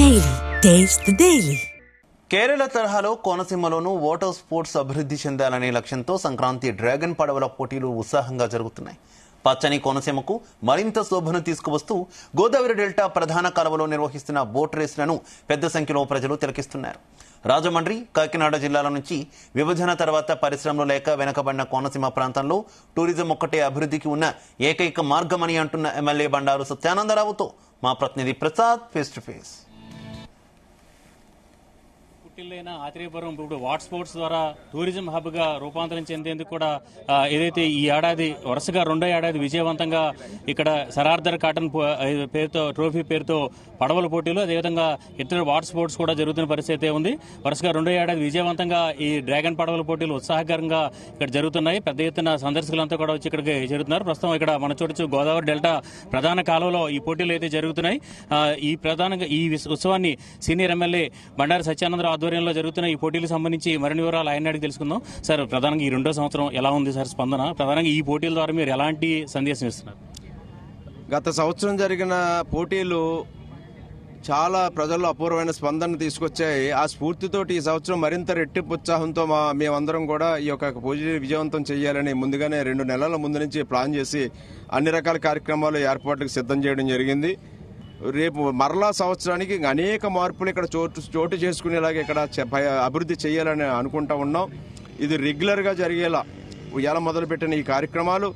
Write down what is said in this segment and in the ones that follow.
Daily taste the daily. Kerala తరహాలో కోనసీమలోనూ water sports అభివృద్ధి చెందాలనే లక్ష్యంతో సంక్రాంతి డ్రాగన్ పడవల పోటీలు ఉత్సాహంగా జరుగుతున్నాయి. పచ్చని కోనసీమకు మరింత శోభను తీసుకువస్తూ గోదావరి డెల్టా ప్రధాన కాలువలో నిర్వహిస్తున్న బోట్ రేసులను పెద్ద సంఖ్యలో ప్రజలు తిలకిస్తున్నారు. రాజమండ్రి, కాకినాడ జిల్లాల నుంచి విభజన తర్వాత పరిశ్రమలు లేక వెనకబడిన కోనసీమ ప్రాంతంలో టూరిజం ఒక్కటే అభివృద్ధికి ఉన్న ఏకైక మార్గమని అంటున్న ఎమ్మెల్యే బండారు సత్యానందరావుతో మా ప్రతినిధి Prasad face to face. Atreyapuram ఇప్పుడు వాటర్ స్పోర్ట్స్ ద్వారా టూరిజం హబ్ గా రూపాంతరం చెందేందుకు కూడా ఏదైతే ఈ ఏడాది వరుసగా రెండో ఏడాది విజయవంతంగా ఇక్కడ సరార్దర్ కాటన్ పేరుతో ట్రోఫీ పేరుతో పడవల పోటీలు, అదేవిధంగా ఇతర వాటర్ స్పోర్ట్స్ కూడా జరుగుతున్న పరిస్థితి ఉంది. వరుసగా రెండో ఏడాది విజయవంతంగా ఈ డ్రాగన్ పడవల పోటీలు ఉత్సాహకరంగా ఇక్కడ జరుగుతున్నాయి. పెద్ద ఎత్తున సందర్శకులంతా కూడా వచ్చి ఇక్కడికి చేరుతున్నారు. ప్రస్తుతం ఇక్కడ మన చూడొచ్చు గోదావరి డెల్టా ప్రధాన కాలువలో ఈ పోటీలు అయితే జరుగుతున్నాయి. ఈ ఉత్సవాన్ని సీనియర్ ఎమ్మెల్యే బండారు సత్యానందరావు ఆధ్వర్యంలో జరుగుతున్న ఈ పోటీలకు సంబంధించి మరిన్ని వివరాలు ఆయన అడిగి తెలుసుకుందాం. సార్, ప్రధానంగా ఈ రెండో సంవత్సరం ఎలా ఉంది సార్ స్పందన? ప్రధానంగా ఈ పోటీల ద్వారా మీరు ఎలాంటి సందేశం ఇస్తున్నారు? గత సంవత్సరం జరిగిన పోటీలు చాలా ప్రజల్లో అపూర్వమైన స్పందన తీసుకొచ్చాయి. ఆ స్ఫూర్తితోటి ఈ సంవత్సరం మరింత రెట్టింపు ఉత్సాహంతో మేమందరం కూడా ఈ యొక్క పోటీ విజయవంతం చేయాలని ముందుగానే 2 నెలల ముందు నుంచి ప్లాన్ చేసి అన్ని రకాల కార్యక్రమాలు ఏర్పాట్లకు సిద్ధం చేయడం జరిగింది. రేపు మరలా సంవత్సరానికి అనేక మార్పులు ఇక్కడ చోటు చేసుకునేలాగా ఇక్కడ అభివృద్ధి చేయాలని అనుకుంటా ఉన్నాం. ఇది రెగ్యులర్గా జరిగేలా ఇవాళ మొదలుపెట్టిన ఈ కార్యక్రమాలు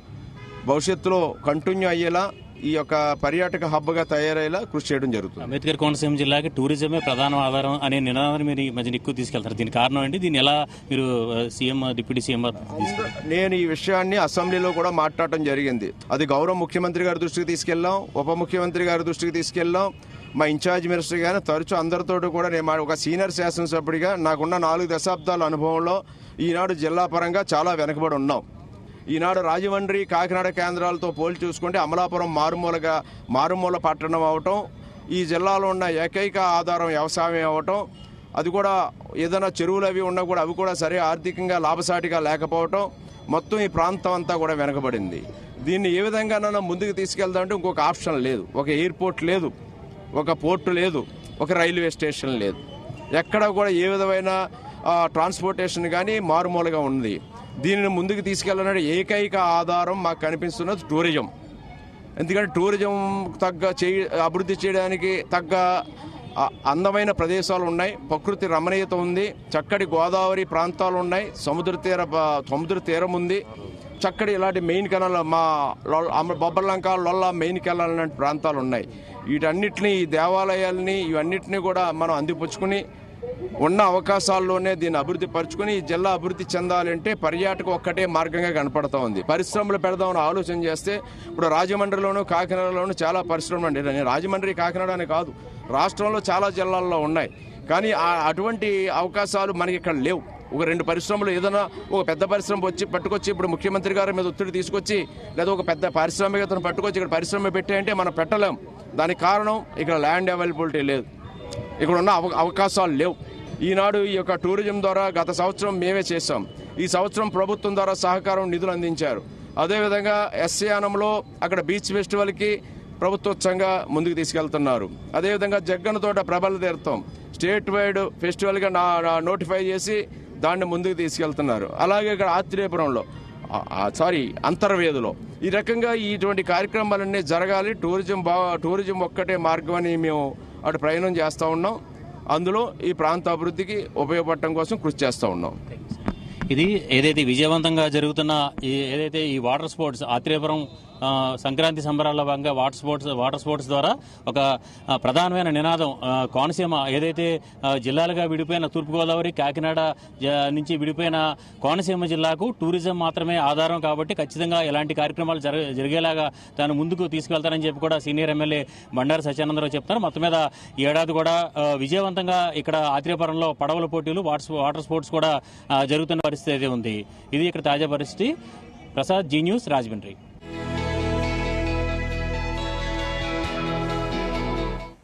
భవిష్యత్తులో కంటిన్యూ అయ్యేలా ఈ యొక్క పర్యాటక హబ్గా తయారయ్యేలా కృషి చేయడం జరుగుతుంది. అంబేద్కర్ కోనసీమ జిల్లాకి టూరిజమే ప్రధాన ఆధారం అనే నినాదాన్ని మీరు ఈ మధ్య ఎక్కువ తీసుకెళ్తారు. దీని కారణం ఏంటి? దీన్ని ఎలా మీరు సీఎం, డిప్యూటీ సీఎం? నేను ఈ విషయాన్ని అసెంబ్లీలో కూడా మాట్లాడటం జరిగింది. అది గౌరవ ముఖ్యమంత్రి గారి దృష్టికి తీసుకెళ్లాం, ఉప ముఖ్యమంత్రి గారి దృష్టికి తీసుకెళ్లాం, మా ఇన్ఛార్జ్ మినిస్టర్ గానీ తరచూ అందరితో కూడా నేను ఒక సీనియర్ శాసనసభ్యుడిగా నాకున్న 4 దశాబ్దాల అనుభవంలో ఈనాడు జిల్లా పరంగా చాలా వెనకబడి ఉన్నాం. ఈనాడు రాజమండ్రి, కాకినాడ కేంద్రాలతో పోల్చి చూసుకుంటే అమలాపురం మారుమూల పట్టణం అవటం, ఈ జిల్లాలో ఉన్న ఏకైక ఆధారం వ్యవసాయం అవటం, అది కూడా ఏదైనా చెరువులు అవి ఉన్నా కూడా అవి కూడా సరే ఆర్థికంగా లాభసాటిగా లేకపోవటం, మొత్తం ఈ ప్రాంతం అంతా కూడా వెనకబడింది. దీన్ని ఏ విధంగానైనా ముందుకు తీసుకెళ్దామంటే ఇంకొక ఆప్షన్ లేదు. ఒక ఎయిర్పోర్ట్ లేదు, ఒక పోర్టు లేదు, ఒక రైల్వే స్టేషన్ లేదు. ఎక్కడ కూడా ఏ విధమైన ట్రాన్స్పోర్టేషన్ కానీ మారుమూలగా ఉంది. దీనిని ముందుకు తీసుకెళ్లాలంటే ఏకైక ఆధారం మాకు కనిపిస్తున్నది టూరిజం. ఎందుకంటే టూరిజం అభివృద్ధి చేయడానికి తగ్గ అందమైన ప్రదేశాలు ఉన్నాయి, ప్రకృతి రమణీయత ఉంది, చక్కటి గోదావరి ప్రాంతాలు ఉన్నాయి, సముద్ర తీరం ఉంది, చక్కటి ఇలాంటి main canal Bobbarlanka, లొల్ల main canal లాంటి ప్రాంతాలు ఉన్నాయి. వీటన్నిటిని, ఈ దేవాలయాల్ని ఇవన్నిటిని కూడా మనం అందిపుచ్చుకుని ఉన్న అవకాశాల్లోనే దీన్ని అభివృద్ధి పరుచుకుని ఈ జిల్లా అభివృద్ధి చెందాలంటే పర్యాటకం ఒక్కటే మార్గంగా కనపడతా ఉంది. పరిశ్రమలు పెడదామని ఆలోచన చేస్తే ఇప్పుడు రాజమండ్రిలోను, కాకినాడలోను చాలా పరిశ్రమలు అండి. రాజమండ్రి, కాకినాడ అని కాదు, రాష్ట్రంలో చాలా జిల్లాల్లో ఉన్నాయి. కానీ అటువంటి అవకాశాలు మనకి ఇక్కడ లేవు. ఒక 2 పరిశ్రమలు, ఏదైనా ఒక పెద్ద పరిశ్రమ పట్టుకొచ్చి ఇప్పుడు ముఖ్యమంత్రి గారి మీద ఒత్తిడి తీసుకొచ్చి లేదా ఒక పెద్ద పారిశ్రామికతను పట్టుకొచ్చి ఇక్కడ పరిశ్రమ పెట్టాయంటే మనం పెట్టలేం. దానికి కారణం ఇక్కడ ల్యాండ్ అవైలబిలిటీ లేదు, ఇక్కడ ఉన్న అవకాశాలు లేవు. ఈనాడు ఈ యొక్క టూరిజం ద్వారా గత సంవత్సరం మేమే చేశాం. ఈ సంవత్సరం ప్రభుత్వం ద్వారా సహకారం నిధులు అందించారు. అదేవిధంగా ఎస్యానంలో అక్కడ బీచ్ ఫెస్టివల్కి ప్రభుత్వోత్సవంగా ముందుకు తీసుకెళ్తున్నారు. అదేవిధంగా జగ్గన తోట ప్రబల తీర్థం స్టేట్ వైడ్ ఫెస్టివల్గా నోటిఫై చేసి దాన్ని ముందుకు తీసుకెళ్తున్నారు. అలాగే ఇక్కడ ఆత్రేయపురంలో అంతర్వేదిలో ఈ రకంగా ఇటువంటి కార్యక్రమాలన్నీ జరగాలి. టూరిజం ఒక్కటే మార్గం అని మేము అటు ప్రయాణం చేస్తూ ఉన్నాం. అందులో ఈ ప్రాంత అభివృద్ధికి ఉపయోగపడటం కోసం కృషి చేస్తూ ఉన్నాం. ఇది ఏదైతే విజయవంతంగా జరుగుతున్న ఏదైతే ఈ వాటర్ స్పోర్ట్స్ ఆత్రేయపురం సంక్రాంతి సంబరాల్లో భాగంగా వాటర్ స్పోర్ట్స్ ద్వారా ఒక ప్రధానమైన నినాదం కోనసీమ ఏదైతే జిల్లాలుగా విడిపోయిన తూర్పుగోదావరి, కాకినాడ నుంచి విడిపోయిన కోనసీమ జిల్లాకు టూరిజం మాత్రమే ఆధారం కాబట్టి ఖచ్చితంగా ఎలాంటి కార్యక్రమాలు జరిగేలాగా తాను ముందుకు తీసుకెళ్తారని చెప్పి కూడా సీనియర్ ఎమ్మెల్యే బండారు సత్యానందరావు చెప్తారు. మొత్తం మీద ఈ ఏడాది కూడా విజయవంతంగా ఇక్కడ ఆత్రేయపురంలో పడవల పోటీలు, వాటర్ స్పోర్ట్స్ కూడా జరుగుతున్న పరిస్థితి అయితే ఉంది. ఇది ఇక్కడ తాజా పరిస్థితి. ప్రసాద్, జీ న్యూస్, రాజమండ్రి.